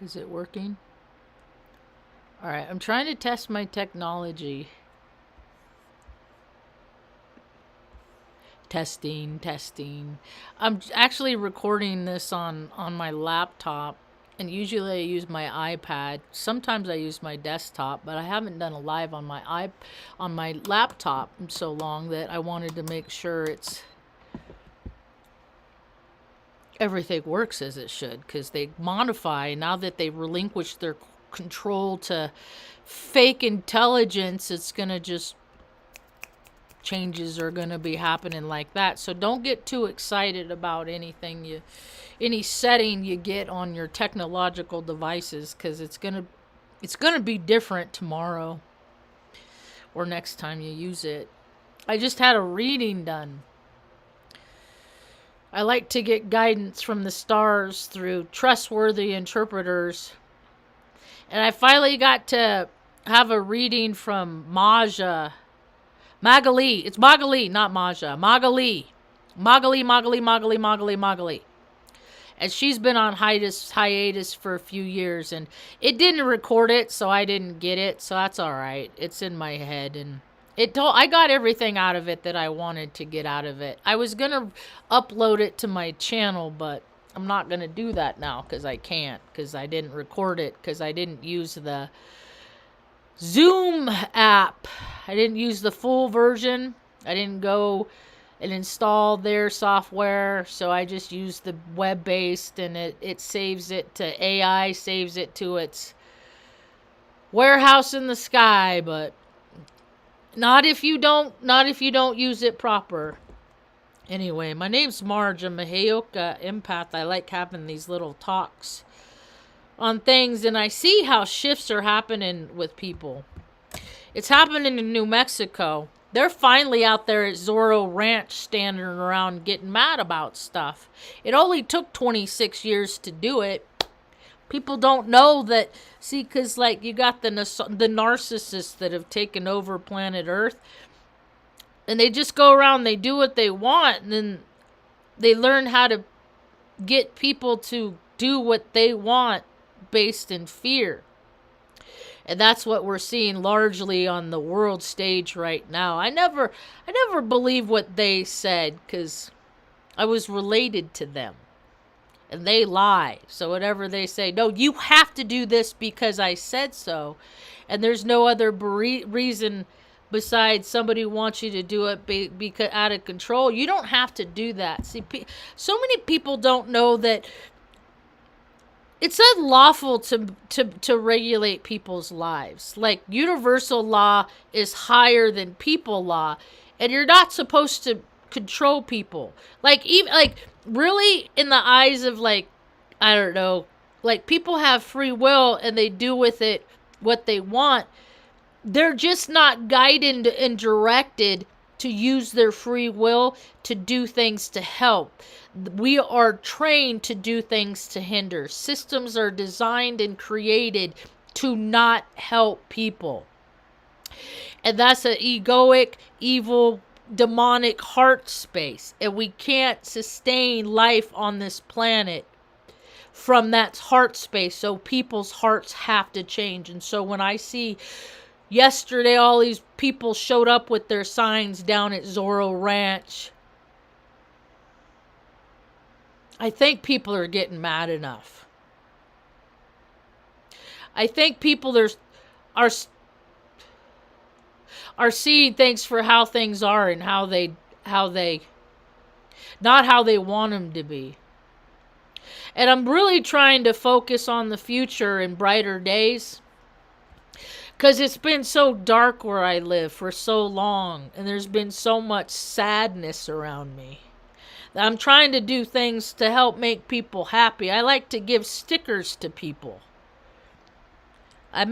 Is it working? All right, I'm trying to test my technology. Testing, testing. I'm actually recording this on my laptop, and usually I use my iPad. Sometimes I use my desktop, but I haven't done a live on on my laptop in so long that I wanted to make sure it's everything works as it should, because they modify now that they relinquish their control to fake intelligence. It's gonna just changes are going to be happening like that. So don't get too excited about any setting you get on your technological devices, cuz it's going to be different tomorrow or next time you use it. I just had a reading done. I like to get guidance from the stars through trustworthy interpreters. And I finally got to have a reading from Magali. It's Magali, not Maja. Magali. Magali. And she's been on hiatus for a few years, and it didn't record it, so I didn't get it, so that's all right. It's in my head, and I got everything out of it that I wanted to get out of it. I was going to upload it to my channel, but I'm not going to do that now because I can't, because I didn't record it, because I didn't use the Zoom app. I didn't use the full version. I didn't go and install their software, so I just used the web-based, and it saves it to AI, saves it to its warehouse in the sky, but not if you don't use it proper. Anyway, my name's Marge. I'm a Heyoka empath. I like having these little talks on things, and I see how shifts are happening with people. It's happening in New Mexico. They're finally out there at Zorro Ranch standing around getting mad about stuff. It only took 26 years to do it. People don't know that. See, because like you got the narcissists that have taken over planet Earth, and they just go around, they do what they want, and then they learn how to get people to do what they want based in fear. And that's what we're seeing largely on the world stage right now. I never believed what they said, because I was related to them. And they lie. So whatever they say, no, you have to do this because I said so. And there's no other reason besides somebody wants you to do it because out of control. You don't have to do that. See, so many people don't know that it's unlawful to regulate people's lives. Like, universal law is higher than people law, and you're not supposed to control people. Like, even like really in the eyes of, like, I don't know, like, people have free will and they do with it what they want. They're just not guided and directed to use their free will to do things to help. We are trained to do things to hinder. Systems are designed and created to not help people. And that's an egoic, evil, demonic heart space. And we can't sustain life on this planet from that heart space. So people's hearts have to change. And so when I see yesterday all these people showed up with their signs down at Zorro Ranch, I think people are getting mad enough. I think people are seeing things for how things are, and how they not how they want them to be. And I'm really trying to focus on the future and brighter days, because it's been so dark where I live for so long, and there's been so much sadness around me. I'm trying to do things to help make people happy. I like to give stickers to people. I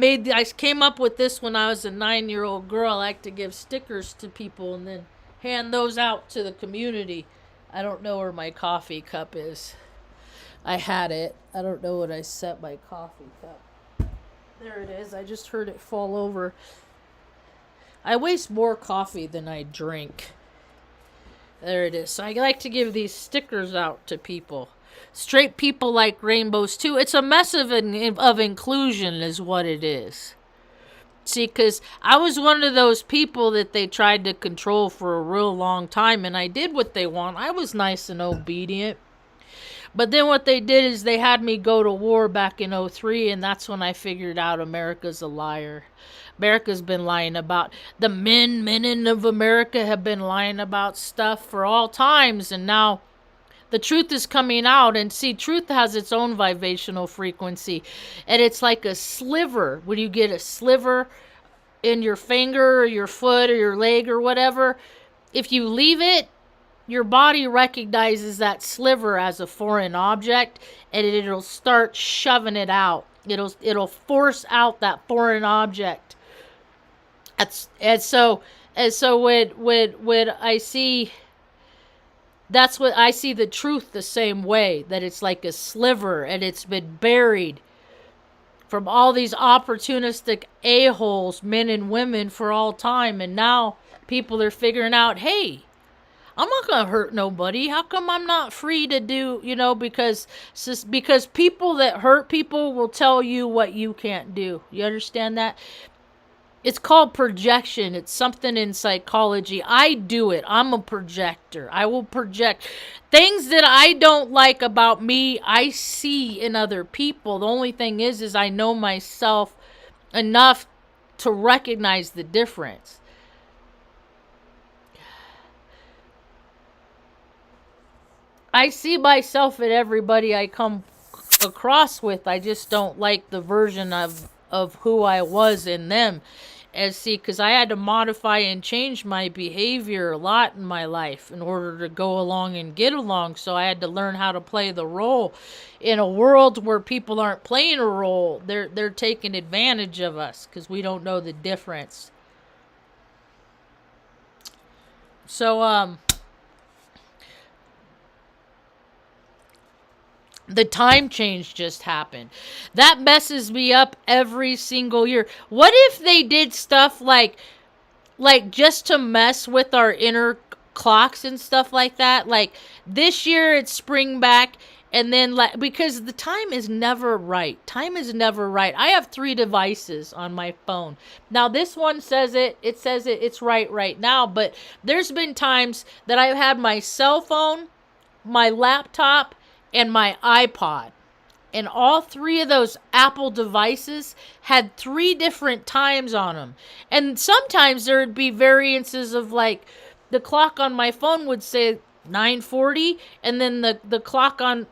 came up with this when I was a 9-year-old girl. I like to give stickers to people and then hand those out to the community. I don't know where my coffee cup is. I had it. I don't know what I set my coffee cup. There it is. I just heard it fall over. I waste more coffee than I drink. There it is. So I like to give these stickers out to people. Straight people like rainbows too. It's a mess of inclusion is what it is. See, because I was one of those people that they tried to control for a real long time, and I did what they want. I was nice and obedient. But then what they did is they had me go to war back in '03, and that's when I figured out America's a liar. America's been lying about the men of America have been lying about stuff for all times, and now the truth is coming out. And see, truth has its own vibrational frequency, and it's like a sliver. When you get a sliver in your finger or your foot or your leg or whatever, if you leave it, your body recognizes that sliver as a foreign object, and it'll start shoving it out. It'll force out that foreign object. And so when I see, that's what I see the truth the same way, that it's like a sliver and it's been buried from all these opportunistic a-holes, men and women, for all time. And now people are figuring out, hey, I'm not going to hurt nobody. How come I'm not free to do, because people that hurt people will tell you what you can't do. You understand that? It's called projection. It's something in psychology. I do it. I'm a projector. I will project things that I don't like about me. I see in other people. The only thing is I know myself enough to recognize the difference. I see myself in everybody I come across with. I just don't like the version of who I was in them. And see, because I had to modify and change my behavior a lot in my life in order to go along and get along. So I had to learn how to play the role in a world where people aren't playing a role. They're taking advantage of us because we don't know the difference. So, the time change just happened. That messes me up every single year. What if they did stuff like just to mess with our inner clocks and stuff like that? Like this year it's spring back, and then because the time is never right. Time is never right. I have 3 devices on my phone. Now this one says it's right now, but there's been times that I've had my cell phone, my laptop, and my iPod. And all 3 of those Apple devices had 3 different times on them. And sometimes there would be variances of like the clock on my phone would say 9:40, and then the clock on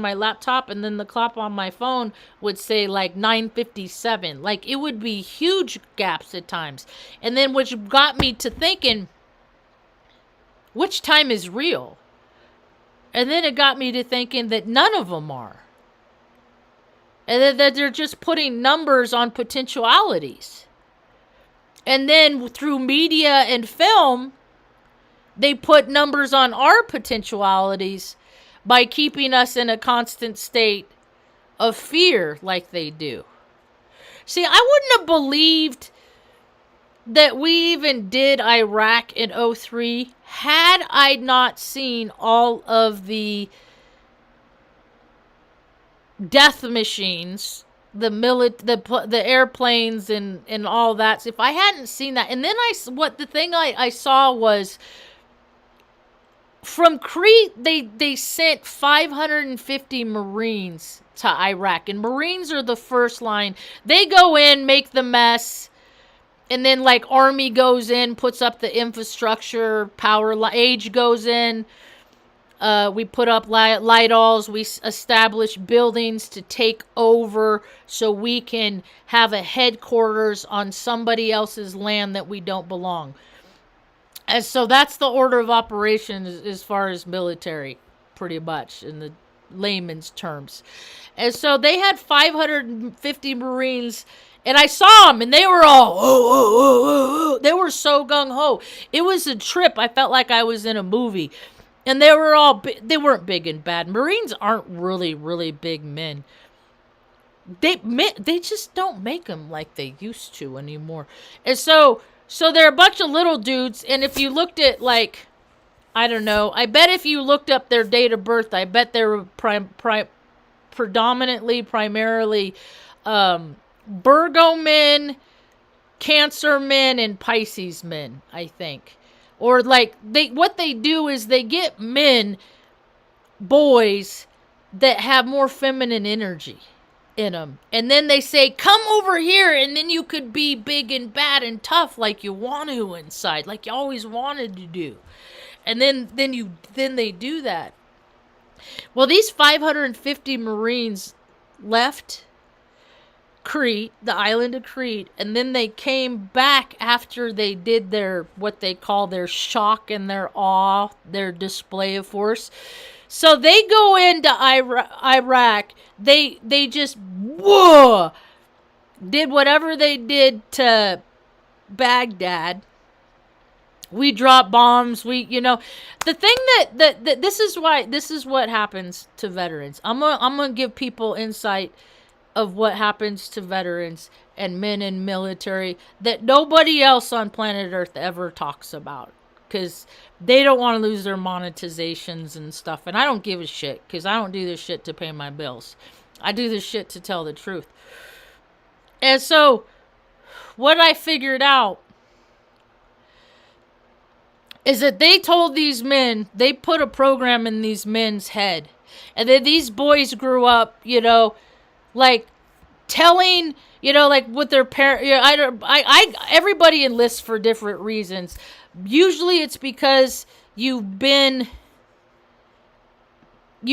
my laptop and then the clock on my phone would say like 9:57. Like it would be huge gaps at times. And then which got me to thinking, which time is real? And then it got me to thinking that none of them are. And that they're just putting numbers on potentialities. And then through media and film, they put numbers on our potentialities by keeping us in a constant state of fear like they do. See, I wouldn't have believed that we even did Iraq in '03 had I not seen all of the death machines, the airplanes and all that. So if I hadn't seen that, and then I saw was from Crete, they sent 550 Marines to Iraq, and Marines are the first line. They go in, make the mess. And then, like, Army goes in, puts up the infrastructure, Age goes in. We put up lidalls. We establish buildings to take over so we can have a headquarters on somebody else's land that we don't belong. And so that's the order of operations as far as military, pretty much, in the layman's terms. And so they had 550 Marines. And I saw them, and they were all, they were so gung-ho. It was a trip. I felt like I was in a movie. And they weren't big and bad. Marines aren't really, really big men. They just don't make them like they used to anymore. And so they're a bunch of little dudes. And if you looked at, like, I don't know. I bet if you looked up their date of birth, I bet they were primarily Virgo men, Cancer men, and Pisces men, I think. Or like what they do is they get boys that have more feminine energy in them. And then they say, come over here, and then you could be big and bad and tough like you want to inside, like you always wanted to do. And then they do that. Well, these 550 Marines left Crete, the island of Crete, and then they came back after they did their, what they call their shock and their awe, their display of force. So they go into Iraq. They just did whatever they did to Baghdad. We drop bombs. The thing that this is what happens to veterans. I'm gonna give people insight of what happens to veterans and men in military that nobody else on planet Earth ever talks about, because they don't want to lose their monetizations and stuff. And I don't give a shit, because I don't do this shit to pay my bills. I do this shit to tell the truth. And so what I figured out is that they told these men, they put a program in these men's head. And then these boys grew up, like telling, like with their parents. Everybody enlists for different reasons. Usually it's because you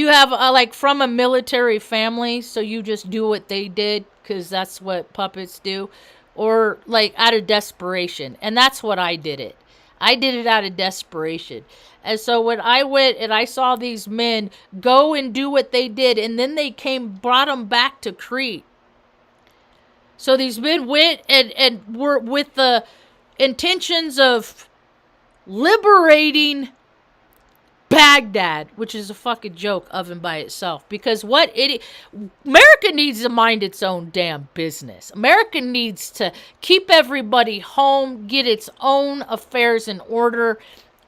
have like from a military family, so you just do what they did because that's what puppets do, or like out of desperation. And that's what I did it. I did it out of desperation. And so when I went and I saw these men go and do what they did, and then they brought them back to Crete. So these men went and were with the intentions of liberating Baghdad, which is a fucking joke of and by itself. Because America needs to mind its own damn business. America needs to keep everybody home, get its own affairs in order,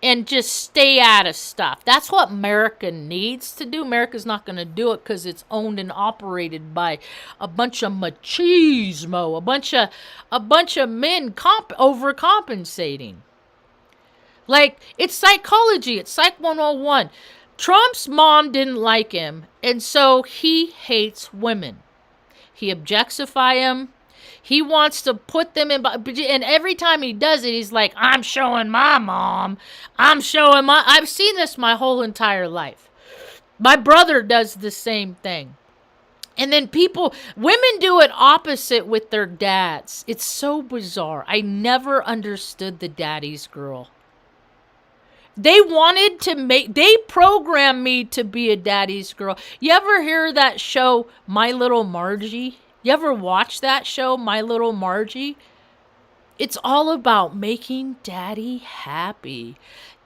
and just stay out of stuff. That's what America needs to do. America's not going to do it because it's owned and operated by a bunch of machismo, a bunch of men overcompensating. Like, it's psychology. It's Psych 101. Trump's mom didn't like him, and so he hates women. He objectifies them. He wants to put them in, and every time he does it, he's like, I'm showing my mom. I've seen this my whole entire life. My brother does the same thing. And then women do it opposite with their dads. It's so bizarre. I never understood the daddy's girl. They programmed me to be a daddy's girl. You ever hear that show, My Little Margie? You ever watch that show, My Little Margie? It's all about making daddy happy.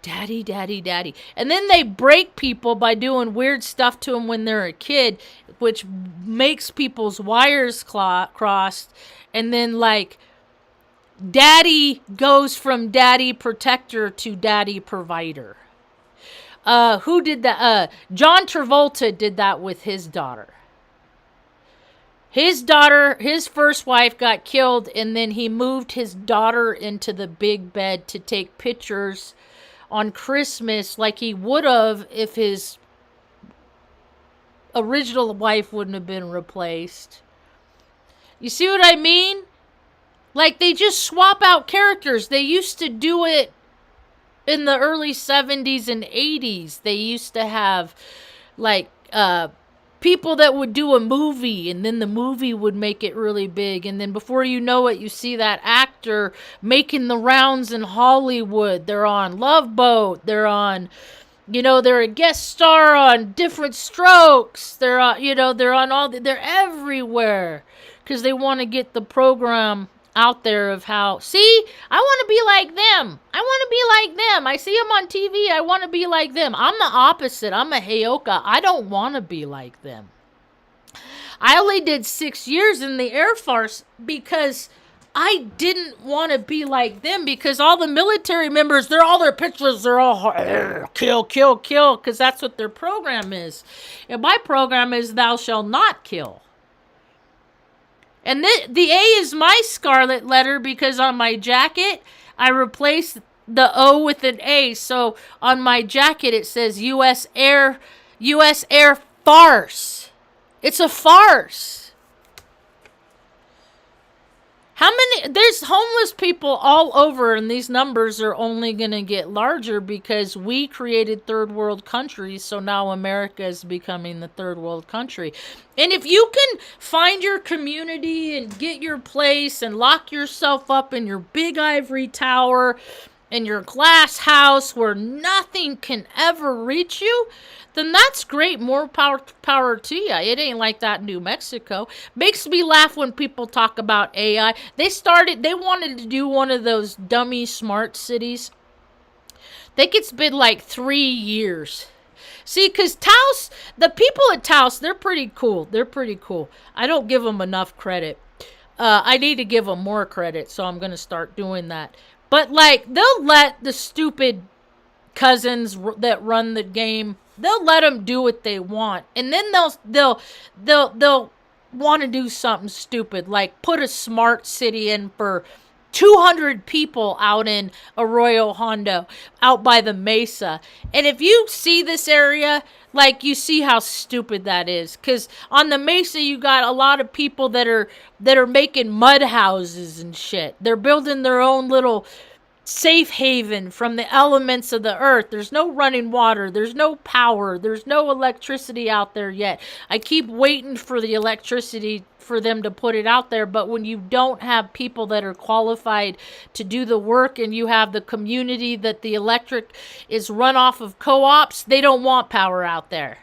Daddy, daddy, daddy. And then they break people by doing weird stuff to them when they're a kid, which makes people's wires crossed. And then, like, daddy goes from daddy protector to daddy provider. Who did that? John Travolta did that with his daughter. His first wife got killed, and then he moved his daughter into the big bed to take pictures on Christmas like he would have if his original wife wouldn't have been replaced. You see what I mean? Like, they just swap out characters. They used to do it in the early 70s and 80s. They used to have, like, people that would do a movie, and then the movie would make it really big. And then before you know it, you see that actor making the rounds in Hollywood. They're on Love Boat. They're on, they're a guest star on Different Strokes. They're on, they're everywhere because they want to get the program out there of how, see, I want to be like them. I see them on TV. I want to be like them. I'm the opposite. I'm a Heyoka. I don't want to be like them. I only did 6 years in the Air Force because I didn't want to be like them because all the military members, they're all their pictures, they're all kill, kill, kill, because that's what their program is. And my program is thou shalt not kill. And the A is my scarlet letter because on my jacket, I replaced the O with an A. So on my jacket, it says U.S. Air farce. It's a farce. There's homeless people all over, and these numbers are only going to get larger because we created third world countries, so now America is becoming the third world country. And if you can find your community and get your place and lock yourself up in your big ivory tower and your glass house where nothing can ever reach you, then that's great. More power to you. It ain't like that in New Mexico. Makes me laugh when people talk about AI. They wanted to do one of those dummy smart cities. I think it's been like 3 years. See, because Taos, the people at Taos, they're pretty cool. I don't give them enough credit. I need to give them more credit, so I'm going to start doing that. But, like, they'll let the stupid cousins that run the game, they'll let them do what they want, and then they'll want to do something stupid like put a smart city in for 200 people out in Arroyo Hondo, out by the mesa. And if you see this area, like, you see how stupid that is, because on the mesa you got a lot of people that are making mud houses and shit. They're building their own little safe haven from the elements of the earth. There's no running water. There's no power. There's no electricity out there yet. I keep waiting for the electricity for them to put it out there, but when you don't have people that are qualified to do the work and you have the community that the electric is run off of co-ops, they don't want power out there.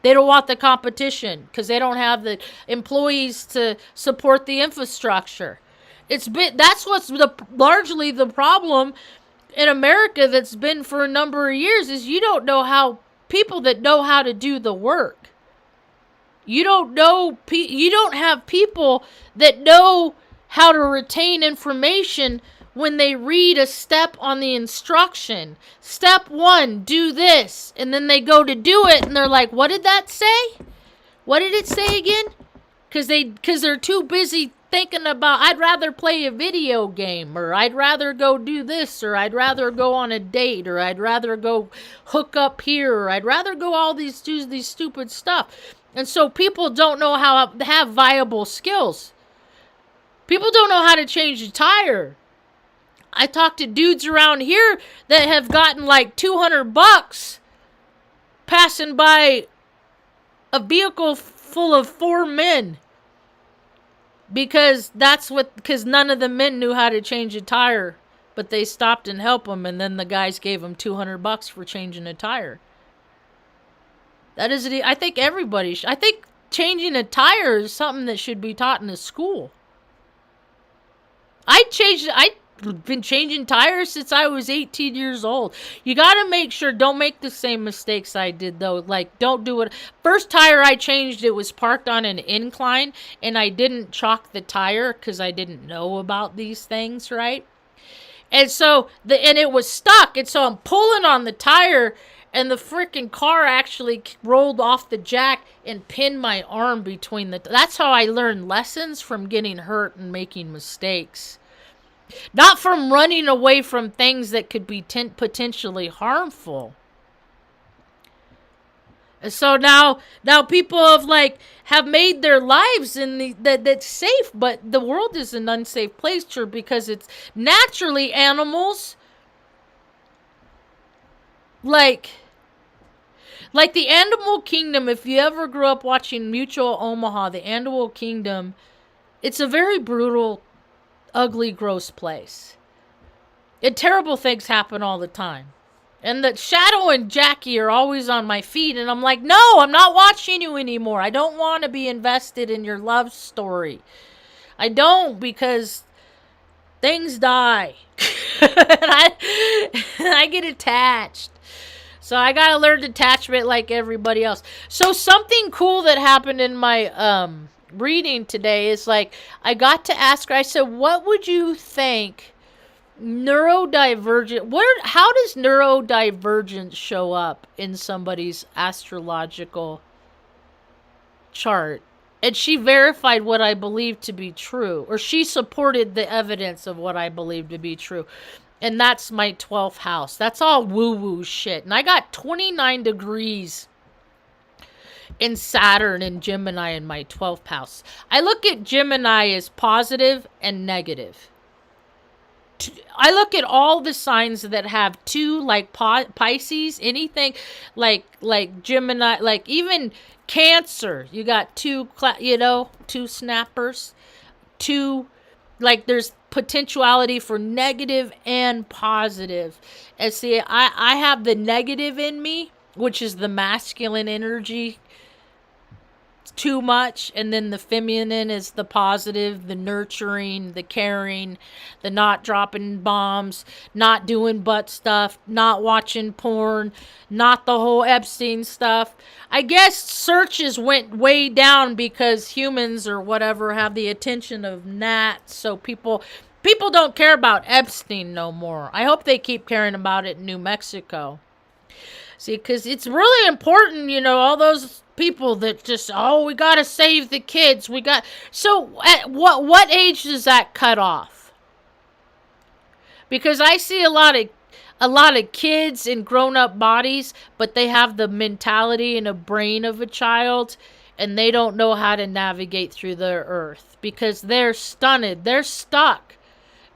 They don't want the competition because they don't have the employees to support the infrastructure. That's what's largely the problem in America that's been for a number of years is you don't know how people that know how to do the work. You don't have people that know how to retain information when they read a step on the instruction. Step 1, do this. And then they go to do it and they're like, what did that say? What did it say again? Because they're too busy thinking about, I'd rather play a video game, or I'd rather go do this, or I'd rather go on a date, or I'd rather go hook up here, or I'd rather go do these stupid stuff. And so people don't know how to have viable skills. People don't know how to change a tire. I talk to dudes around here that have gotten like $200 passing by a vehicle full of 4 men. Because none of the men knew how to change a tire, but they stopped and helped them, and then the guys gave them $200 for changing a tire. I think changing a tire is something that should be taught in a school. I've been changing tires since I was 18 years old. You gotta make sure, don't make the same mistakes I did though. Like, don't do it. First tire I changed, it was parked on an incline, and I didn't chalk the tire because I didn't know about these things, right? And so, and it was stuck, and so I'm pulling on the tire, and the freaking car actually rolled off the jack and pinned my arm between that's how I learned lessons from getting hurt and making mistakes. Not from running away from things that could be potentially harmful. And so now people have made their lives in that's safe, but the world is an unsafe place, because it's naturally animals like the animal kingdom. If you ever grew up watching Mutual Omaha, the animal kingdom, it's a very brutal, ugly, gross place. And terrible things happen all the time. And that Shadow and Jackie are always on my feed, and I'm like, no, I'm not watching you anymore. I don't want to be invested in your love story. I don't, because things die. and I get attached. So I gotta learn detachment like everybody else. So something cool that happened in my reading today is like, I got to ask her, I said, what would you think neurodivergent, how does neurodivergence show up in somebody's astrological chart? And she verified what I believed to be true, or she supported the evidence of what I believed to be true. And that's my 12th house. That's all woo-woo shit. And I got 29 degrees in Saturn and Gemini in my 12th house. I look at Gemini as positive and negative. I look at all the signs that have two, like Pisces, anything like Gemini, like even Cancer. You got two snappers, two, like there's potentiality for negative and positive. And see, I have the negative in me, which is the masculine energy, too much, and then the feminine is the positive, the nurturing, the caring, the not dropping bombs, not doing butt stuff, not watching porn, not the whole Epstein stuff. I guess searches went way down because humans or whatever have the attention of gnats, so people don't care about Epstein no more. I hope they keep caring about it in New Mexico. See, because it's really important, all those people that just, we got to save the kids. So at what age does that cut off? Because I see a lot of kids in grown-up bodies, but they have the mentality and a brain of a child, and they don't know how to navigate through the earth because they're stunted. They're stuck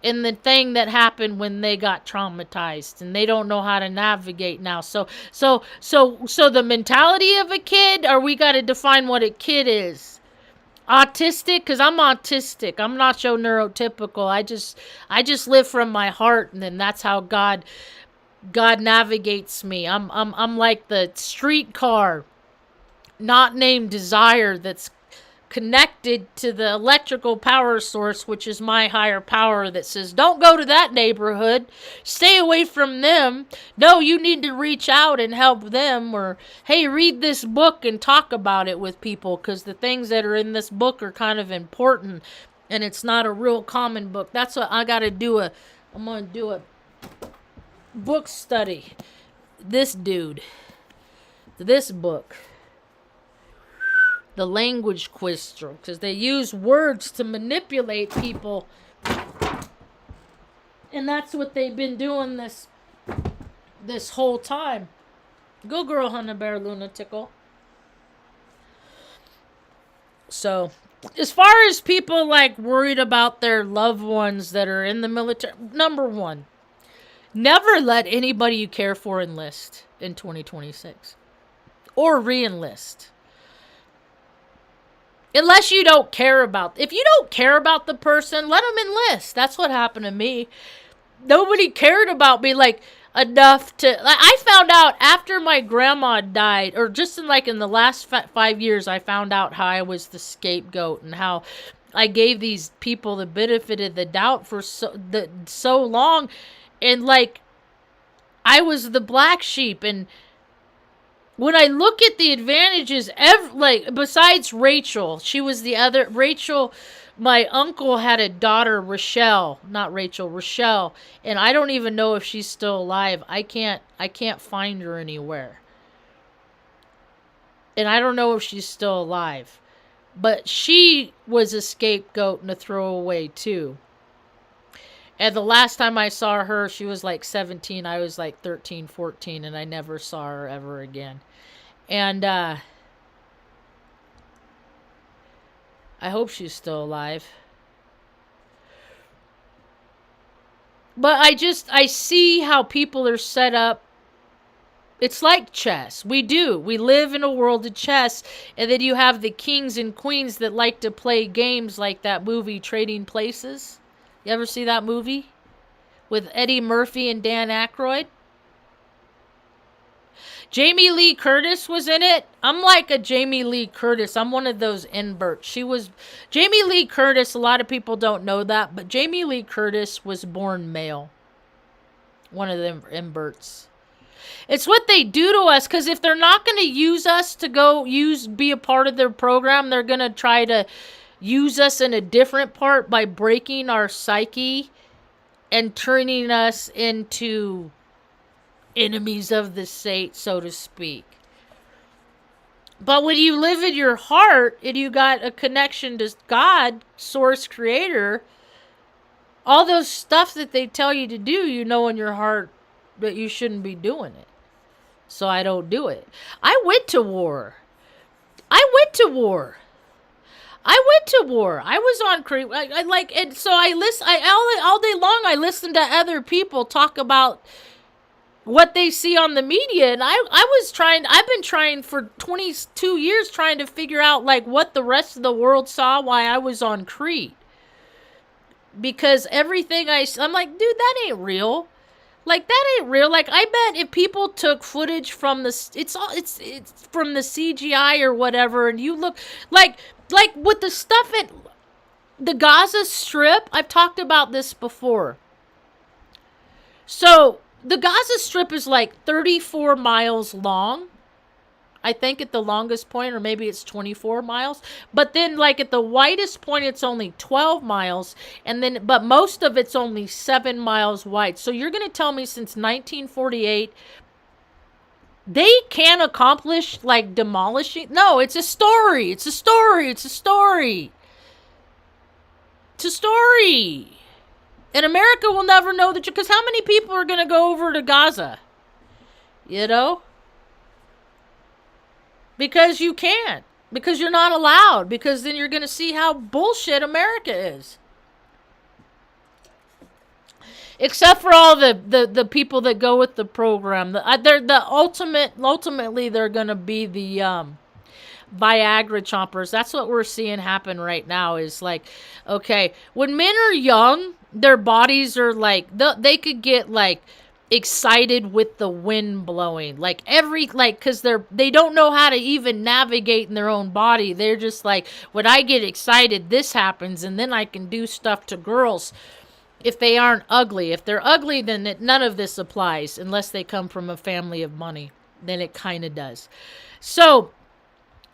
in the thing that happened when they got traumatized, and they don't know how to navigate now. So the mentality of a kid, or we got to define what a kid is. Autistic, because I'm autistic. I'm not so neurotypical. I just live from my heart, and then that's how God navigates me. I'm like the streetcar, not named Desire, that's connected to the electrical power source, which is my higher power, that says, don't go to that neighborhood, stay away from them, no, you need to reach out and help them, or hey, read this book and talk about it with people, because the things that are in this book are kind of important, and it's not a real common book. That's what I gotta do. I'm gonna do a book study. This book, the language quizzer, because they use words to manipulate people, and that's what they've been doing this whole time. Go girl, Hunter Bear Lunatical. So as far as people like worried about their loved ones that are in the military, number one, never let anybody you care for enlist in 2026 or re-enlist. Unless you don't care about... If you don't care about the person, let them enlist. That's what happened to me. Nobody cared about me, like, enough to... Like, I found out after my grandma died, or just in the last 5 years, I found out how I was the scapegoat and how I gave these people the benefit of the doubt for so long. And, like, I was the black sheep, and... When I look at the advantages, besides Rachel, she was the other. Rachel, my uncle had a daughter, Rochelle, and I don't even know if she's still alive. I can't find her anywhere. And I don't know if she's still alive. But she was a scapegoat and a throwaway too. And the last time I saw her, she was like 17. I was like 13, 14, and I never saw her ever again. And I hope she's still alive. But I see how people are set up. It's like chess. We live in a world of chess, and then you have the kings and queens that like to play games like that movie Trading Places. You ever see that movie? With Eddie Murphy and Dan Aykroyd? Jamie Lee Curtis was in it. I'm like a Jamie Lee Curtis. I'm one of those inverts. Jamie Lee Curtis, a lot of people don't know that, but Jamie Lee Curtis was born male. One of them inverts. It's what they do to us, because if they're not going to use us to be a part of their program, they're going to try to use us in a different part by breaking our psyche and turning us into enemies of the state, so to speak. But when you live in your heart and you got a connection to God, source creator, all those stuff that they tell you to do, you know in your heart that you shouldn't be doing it. So I don't do it. I went to war. I was on Crete. And so I listen. All day long. I listen to other people talk about what they see on the media, and I've been trying for 22 years trying to figure out like what the rest of the world saw while I was on Crete. Because everything I'm like, dude, that ain't real. Like, that ain't real. Like, I bet if people took footage from it's from the CGI or whatever, and you look like with the stuff at the Gaza Strip, I've talked about this before. So the Gaza Strip is like 34 miles long. I think at the longest point, or maybe it's 24 miles. But then, like, at the widest point, it's only 12 miles. But most of it's only 7 miles wide. So you're going to tell me since 1948, they can't accomplish, like, demolishing? No, it's a story. It's a story. And America will never know that because how many people are going to go over to Gaza? You know? Because you can't. Because you're not allowed. Because then you're going to see how bullshit America is. Except for all the people that go with the program. Ultimately, they're going to be the Viagra chompers. That's what we're seeing happen right now is like, okay, when men are young, their bodies are like, they could get like, excited with the wind blowing because they don't know how to even navigate in their own body. They're just like, when I get excited, this happens, and then I can do stuff to girls if they aren't ugly. If they're ugly, then none of this applies unless they come from a family of money. Then it kind of does. So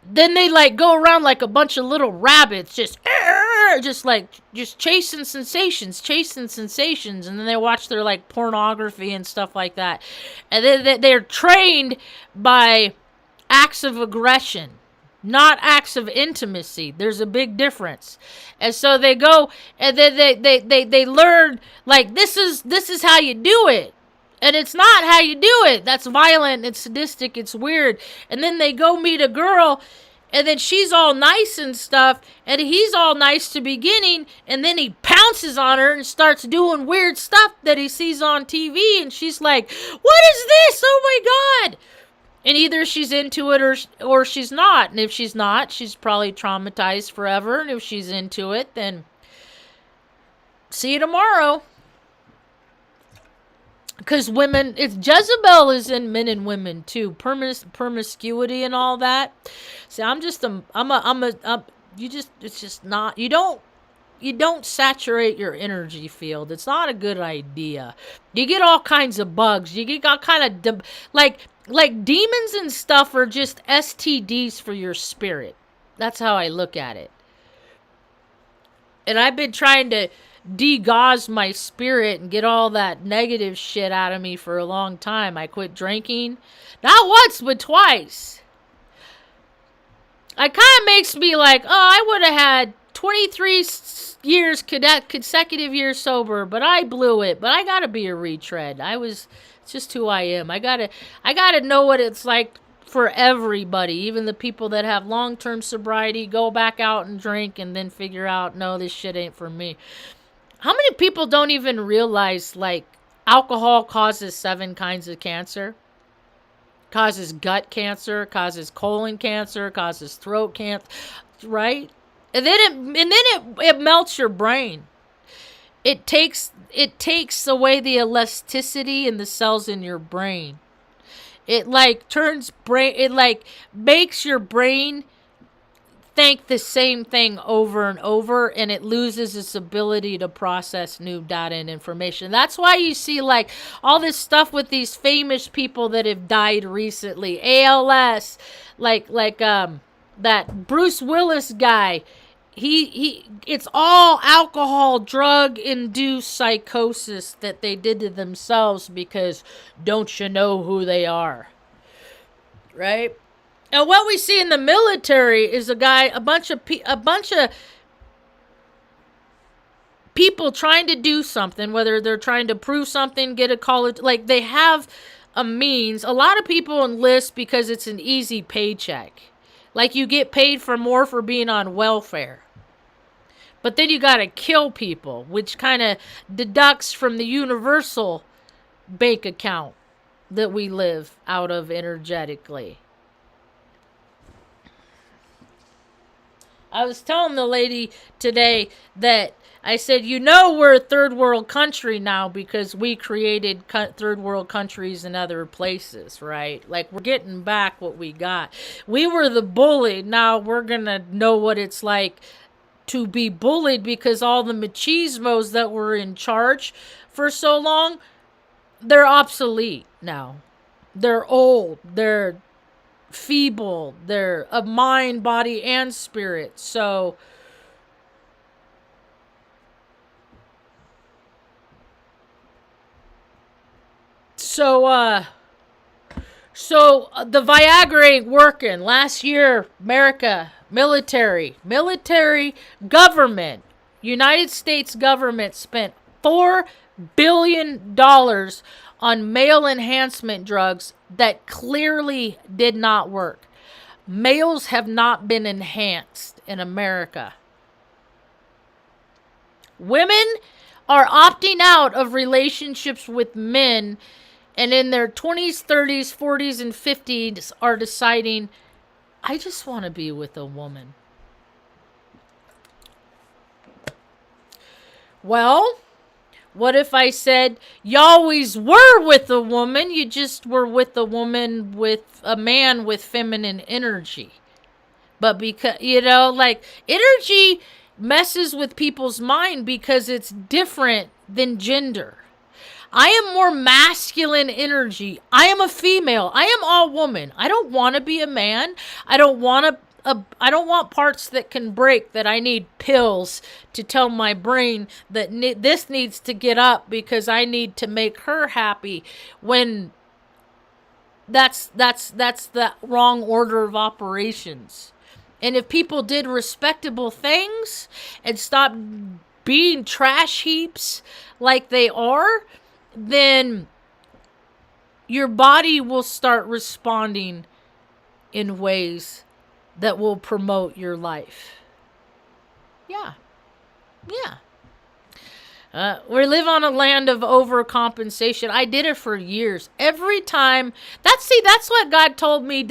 then they like go around like a bunch of little rabbits, just chasing sensations, and then they watch their like pornography and stuff like that, and then they're trained by acts of aggression, not acts of intimacy. There's a big difference. And so they go and then they learn like this is how you do it. And it's not how you do it. That's violent, it's sadistic, it's weird. And then they go meet a girl, and then she's all nice and stuff, and he's all nice to beginning, and then he pounces on her and starts doing weird stuff that he sees on TV, and she's like, what is this? Oh my God! And either she's into it or she's not. And if she's not, she's probably traumatized forever. And if she's into it, then see you tomorrow. Because women, it's Jezebel is in men and women too. Promiscuity and all that. See, it's just not, you don't saturate your energy field. It's not a good idea. You get all kinds of bugs. You get all kind of, like demons and stuff are just STDs for your spirit. That's how I look at it. And I've been trying to degauze my spirit and get all that negative shit out of me for a long time. I quit drinking. Not once, but twice. It kind of makes me like, oh, I would have had 23 years, consecutive years sober, but I blew it. But I gotta be a retread. It's just who I am. I gotta know what it's like for everybody, even the people that have long-term sobriety, go back out and drink and then figure out, no, this shit ain't for me. How many people don't even realize, like, alcohol causes 7 kinds of cancer? Causes gut cancer, causes colon cancer, causes throat cancer, right? And then it melts your brain. It takes away the elasticity in the cells in your brain. It like makes your brain think the same thing over and over, and it loses its ability to process new data and information. That's why you see like all this stuff with these famous people that have died recently. ALS, like that Bruce Willis guy. He it's all alcohol, drug induced psychosis that they did to themselves because don't you know who they are? Right? And what we see in the military is a bunch of people trying to do something, whether they're trying to prove something, get a college, like they have a means. A lot of people enlist because it's an easy paycheck. Like you get paid for more for being on welfare. But then you got to kill people, which kind of deducts from the universal bank account that we live out of energetically. I was telling the lady today that I said, you know, we're a third world country now because we created third world countries in other places, right? Like we're getting back what we got. We were the bully. Now we're going to know what it's like to be bullied because all the machismos that were in charge for so long, they're obsolete now. They're old. They're feeble. They're of mind, body, and spirit. So the Viagra ain't working. Last year, America, military, government, United States government spent $4 billion on male enhancement drugs that clearly did not work. Males have not been enhanced in America. Women are opting out of relationships with men, and in their 20s, 30s, 40s, and 50s are deciding, I just want to be with a woman. Well, what if I said, you always were with a woman, you just were with a woman with a man with feminine energy. But because, like, energy messes with people's mind because it's different than gender. I am more masculine energy. I am a female. I am all woman. I don't want to be a man. I don't want parts that can break, that I need pills to tell my brain that this needs to get up because I need to make her happy, when that's the wrong order of operations. And if people did respectable things and stopped being trash heaps like they are, then your body will start responding in ways that will promote your life. Yeah. We live on a land of overcompensation. I did it for years. Every time. That's what God told me,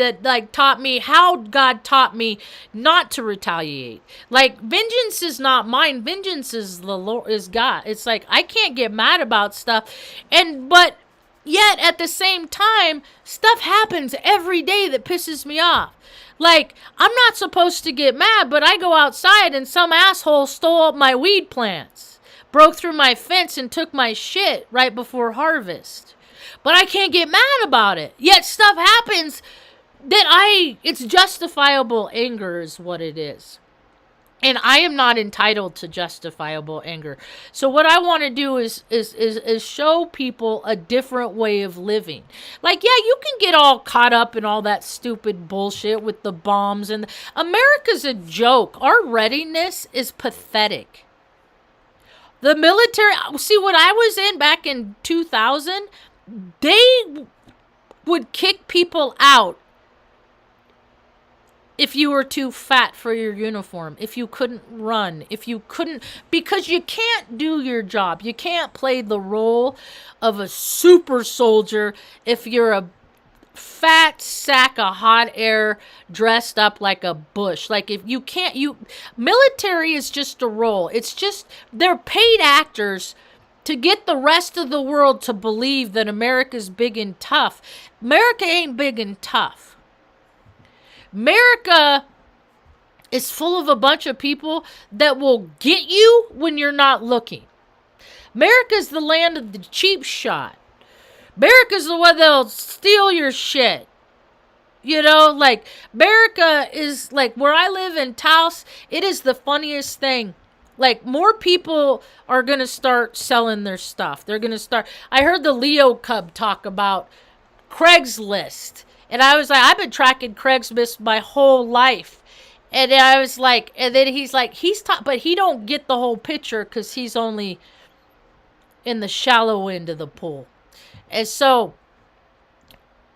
how God taught me not to retaliate. Like, vengeance is not mine. Vengeance is the Lord, is God. It's like, I can't get mad about stuff. But yet, at the same time, stuff happens every day that pisses me off. Like, I'm not supposed to get mad, but I go outside and some asshole stole up my weed plants. Broke through my fence and took my shit right before harvest. But I can't get mad about it. Yet stuff happens that it's justifiable anger is what it is. And I am not entitled to justifiable anger. So what I want to do is show people a different way of living. Like, yeah, you can get all caught up in all that stupid bullshit with the bombs. And America's a joke. Our readiness is pathetic. The military, see, when I was in back in 2000, they would kick people out if you were too fat for your uniform, if you couldn't run, because you can't do your job. You can't play the role of a super soldier if you're a fat sack of hot air dressed up like a bush. Like, if you can't, military is just a role. It's just, they're paid actors to get the rest of the world to believe that America's big and tough. America ain't big and tough. America is full of a bunch of people that will get you when you're not looking. America's the land of the cheap shot. America's the one that'll steal your shit. You know, like, America is, like, where I live in Taos, it is the funniest thing. Like, more people are going to start selling their stuff. They're going to start. I heard the Leo Cub talk about Craigslist. And I was like, I've been tracking Craigslist my whole life. And then I was like, and then he's like, but he don't get the whole picture because he's only in the shallow end of the pool. And so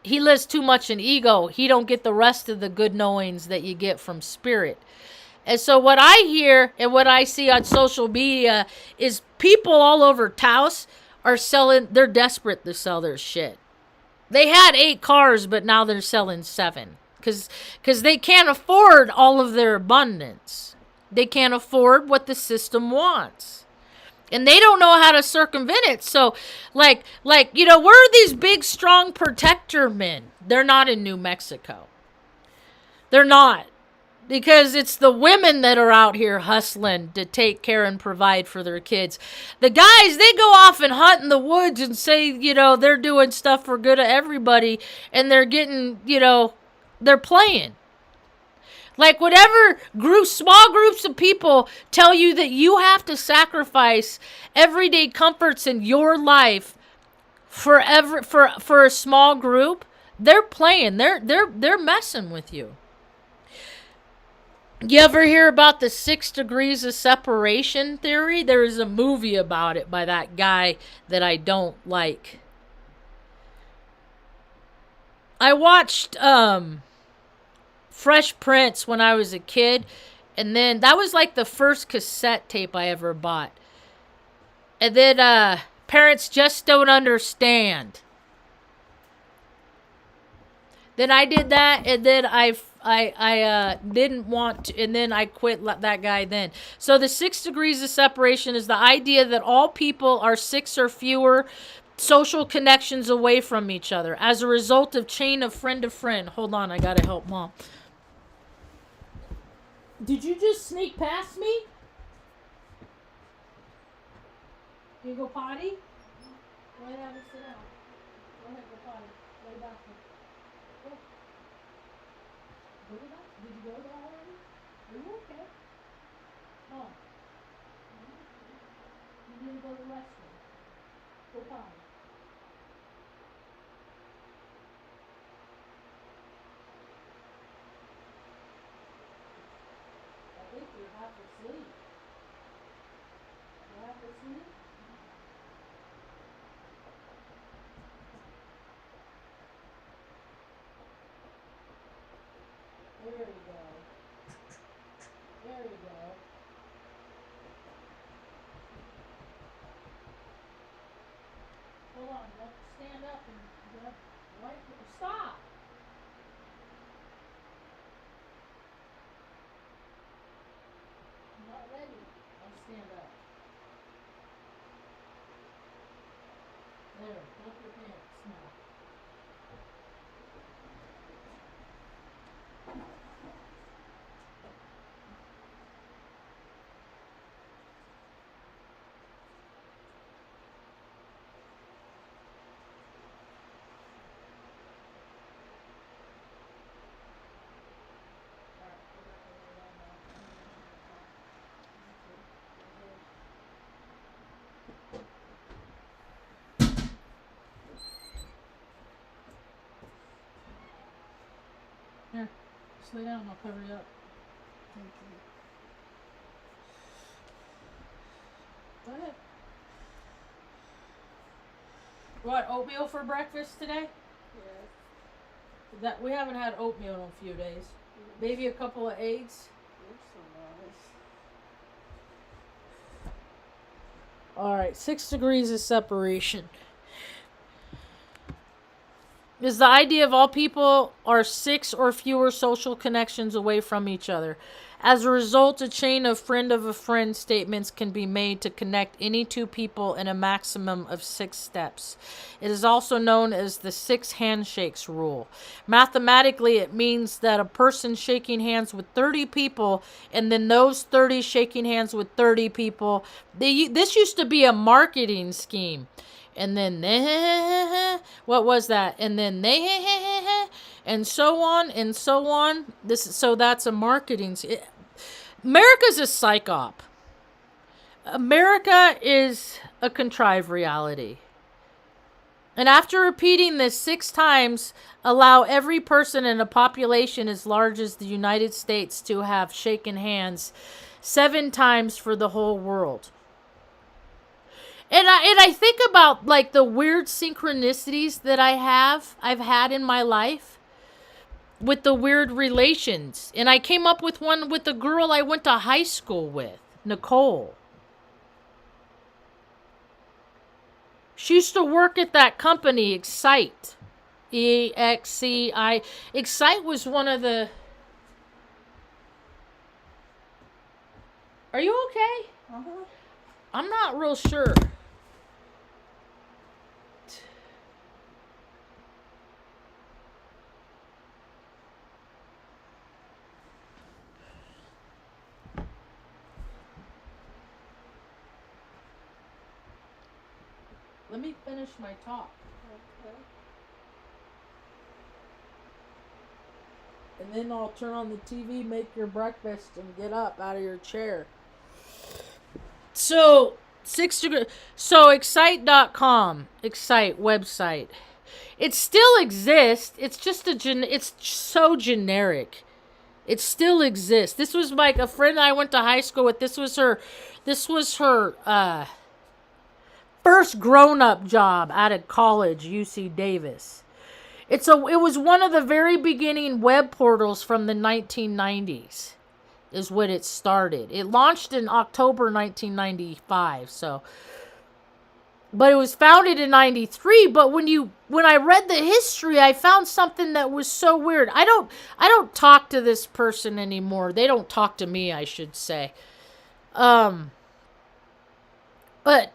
he lives too much in ego. He don't get the rest of the good knowings that you get from spirit. And so what I hear and what I see on social media is people all over Taos are selling, they're desperate to sell their shit. They had 8 cars, but now they're selling 7. Because they can't afford all of their abundance. They can't afford what the system wants. And they don't know how to circumvent it. So, like, you know, where are these big, strong protector men? They're not in New Mexico. They're not. Because it's the women that are out here hustling to take care and provide for their kids. The guys, they go off and hunt in the woods and say, you know, they're doing stuff for good of everybody. And they're getting, you know, they're playing. Like, whatever small groups of people tell you that you have to sacrifice everyday comforts in your life for a small group, they're playing. They're messing with you. You ever hear about the 6 degrees of separation theory? There is a movie about it by that guy that I don't like. I watched Fresh Prince when I was a kid, and then that was like the first cassette tape I ever bought. And then Parents Just Don't Understand. Then I did that, and then I didn't want to, and then I quit that guy then. So the 6 degrees of separation is the idea that all people are 6 or fewer social connections away from each other as a result of chain of friend to friend. Hold on, I gotta help Mom. Did you just sneak past me? You go potty? Go ahead, have a sit down. Go ahead, go potty. Go to the bathroom. Go. Go to that? Did you go there already? Are you okay? Oh. You didn't go to the restroom. Go potty. I think you're half asleep. You half asleep? There you go. There you go. Hold on, let's stand up and wipe. Stop! I'm not ready. I'll stand up. There, lift your pants now. Here, just lay down and I'll cover you up. Thank you. Go ahead. You want oatmeal for breakfast today? Yes. That we haven't had oatmeal in a few days. Maybe a couple of eggs. You're so nice. All right, 6 degrees of separation is the idea of all people are 6 or fewer social connections away from each other As a result, a chain of friend of a friend statements can be made to connect any two people in a maximum of 6 steps. It is also known as the 6 handshakes rule. Mathematically, it means that a person shaking hands with 30 people and then those 30 shaking hands with 30 people. This used to be a marketing scheme. And then what was that? And then and so on and so on. That's a marketing. America's a psyop. America is a contrived reality. And after repeating this 6 times, allow every person in a population as large as the United States to have shaken hands 7 times for the whole world. And I think about like the weird synchronicities that I've had in my life with the weird relations. And I came up with one with the girl I went to high school with, Nicole. She used to work at that company, Excite. EXCI. Excite was one of the... Are you okay? Uh-huh. I'm not real sure. Let me finish my talk. Okay. And then I'll turn on the TV, make your breakfast, and get up out of your chair. So, excite.com, Excite website. It still exists. It's just it's so generic. It still exists. This was like a friend I went to high school with. This was her first grown-up job out of college, UC Davis. It was one of the very beginning web portals from the 1990s. Is what it started. It launched in October 1995, but it was founded in 93. But when I read the history, I found something that was so weird. I don't talk to this person anymore. They don't talk to me, I should say. But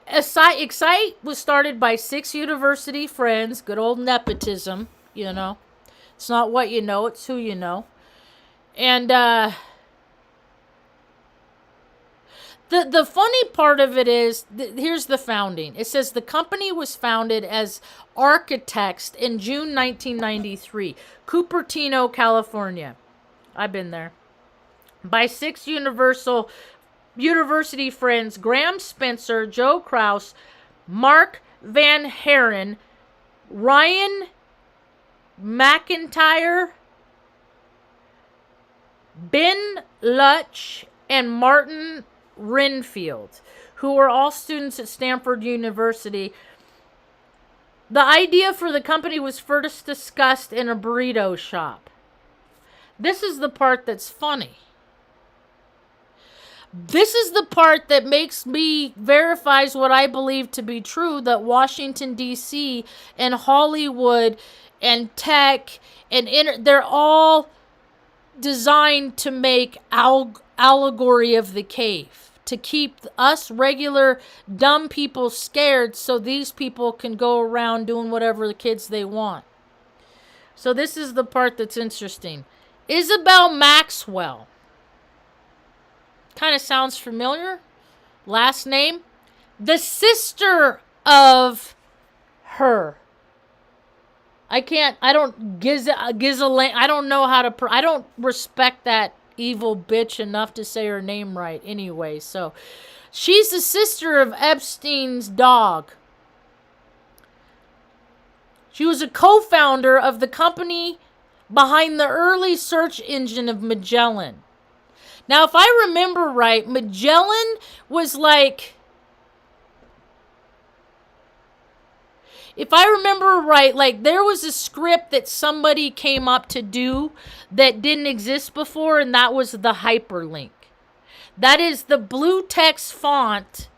Excite was started by 6 university friends. Good old nepotism, you know. It's not what you know, it's who you know. And The funny part of it is, here's the founding. It says the company was founded as Architects in June 1993, Cupertino, California. I've been there. By 6 university friends, Graham Spencer, Joe Kraus, Mark Van Haren, Ryan McIntyre, Ben Lutch, and Martin Renfield, who were all students at Stanford University. The idea for the company was first discussed in a burrito shop. This is the part that's funny. This is the part that verifies what I believe to be true, that Washington, D.C. and Hollywood and tech and they're all designed to make allegory of the cave, to keep us regular dumb people scared so these people can go around doing whatever the kids they want. So this is the part that's interesting. Isabel Maxwell. Kind of sounds familiar. Last name. The sister of her. I don't respect that evil bitch enough to say her name right anyway. So she's the sister of Epstein's dog. She was a co-founder of the company behind the early search engine of Magellan. Now, if I remember right, Magellan was like... If I remember right, like there was a script that somebody came up to do that didn't exist before, and that was the hyperlink. That is the blue text font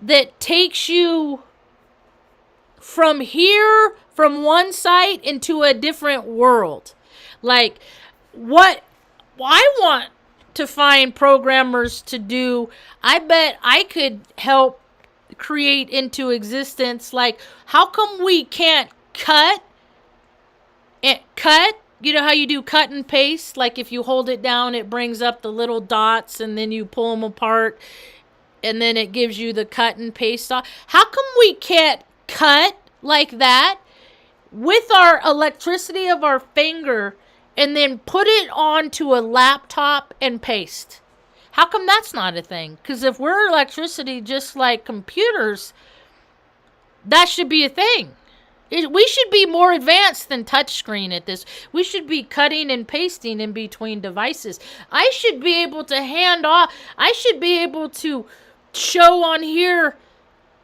that takes you from here, from one site, into a different world. Like, what I want to find programmers to do. I bet I could help create into existence, like, how come we can't cut, you know how you do cut and paste, like if you hold it down it brings up the little dots and then you pull them apart and then it gives you the cut and paste off. How come we can't cut like that with our electricity of our finger and then put it onto a laptop and paste? How come that's not a thing? Because if we're electricity just like computers, that should be a thing. We should be more advanced than touchscreen at this. We should be cutting and pasting in between devices. I should be able to hand off. I should be able to show on here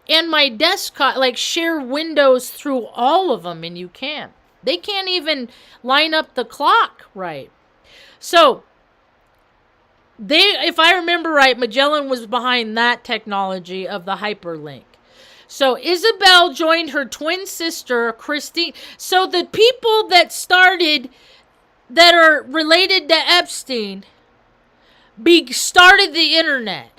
and my desktop, like share windows through all of them, and you can't. They can't even line up the clock right. So, if I remember right, Magellan was behind that technology of the hyperlink. So Isabel joined her twin sister, Christine. So the people that are related to Epstein, started the internet.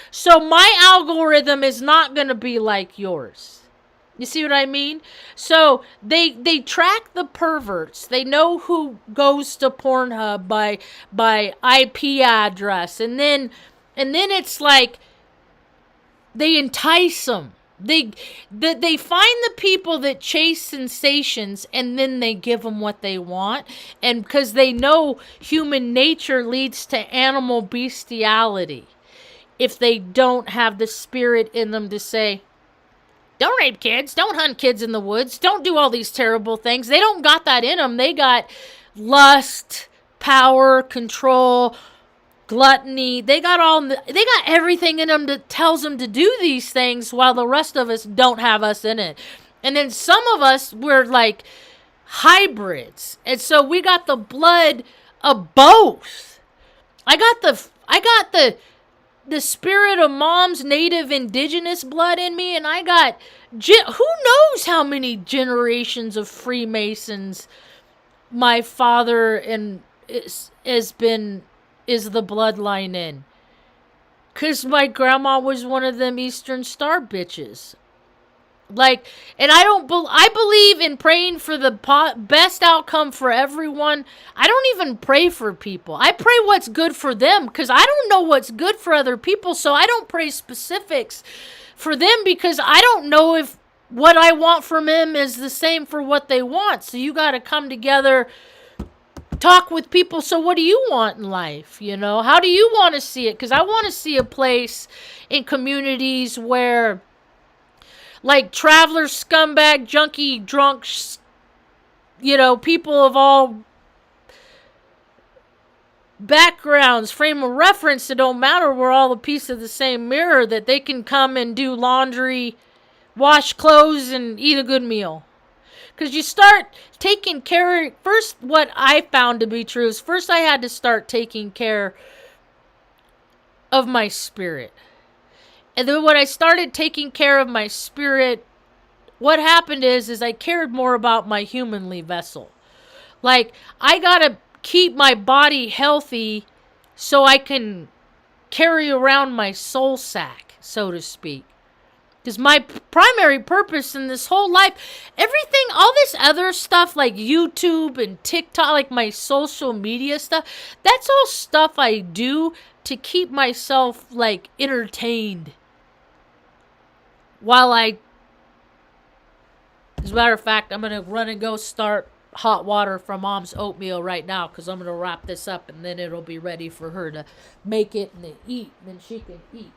So my algorithm is not going to be like yours. You see what I mean? So they track the perverts. They know who goes to Pornhub by IP address, and then it's like they entice them. They find the people that chase sensations, and then they give them what they want. And because they know human nature leads to animal bestiality, if they don't have the spirit in them to say, don't rape kids, don't hunt kids in the woods, don't do all these terrible things. They don't got that in them. They got lust, power, control, gluttony. They got everything in them that tells them to do these things, while the rest of us don't have us in it. And then some of us, we're like hybrids, and so we got the blood of both. I got the spirit of mom's native indigenous blood in me, and I got who knows how many generations of Freemasons my father is the bloodline in. 'Cause my grandma was one of them Eastern Star bitches. Like, and I believe in praying for the best outcome for everyone. I don't even pray for people. I pray what's good for them, because I don't know what's good for other people, so I don't pray specifics for them, because I don't know if what I want from them is the same for what they want. So you got to come together, talk with people. So what do you want in life? You know, how do you want to see it? Because I want to see a place in communities where, like, travelers, scumbag, junkie, drunks, you know, people of all backgrounds, frame of reference, it don't matter, we're all a piece of the same mirror, that they can come and do laundry, wash clothes, and eat a good meal. Because you start taking care, first, what I found to be true is, first I had to start taking care of my spirit. And then when I started taking care of my spirit, what happened is I cared more about my humanly vessel. Like, I gotta keep my body healthy so I can carry around my soul sack, so to speak. Because my primary purpose in this whole life, everything, all this other stuff like YouTube and TikTok, like my social media stuff, that's all stuff I do to keep myself, like, entertained. While as a matter of fact, I'm going to run and go start hot water from Mom's oatmeal right now, because I'm going to wrap this up, and then it'll be ready for her to make it and then eat, and then she can eat.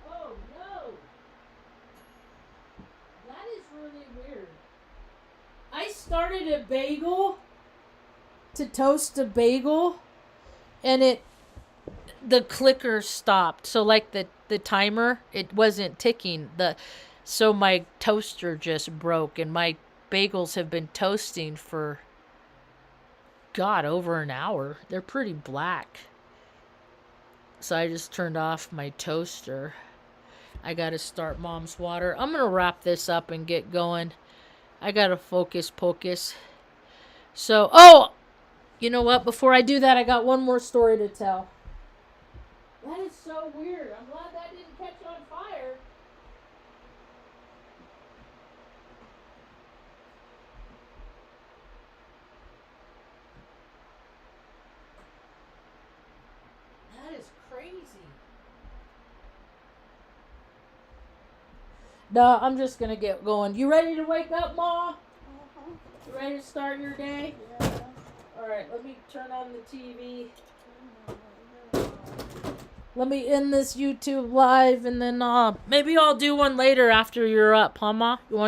Oh no! That is really weird. I started a bagel to toast a bagel, and the clicker stopped. So, like, the timer, it wasn't ticking. So my toaster just broke, and my bagels have been toasting for, God, over an hour. They're pretty black. So I just turned off my toaster. I got to start Mom's water. I'm going to wrap this up and get going. I gotta focus pocus. So, oh, you know what? Before I do that, I got one more story to tell. That is so weird. I'm glad that didn't catch on fire. That is crazy. No, I'm just gonna get going. You ready to wake up, Ma? Uh-huh. You ready to start your day? Yeah. Alright, let me turn on the TV. Yeah. Let me end this YouTube live and then maybe I'll do one later after you're up, huh, Ma? You wanna do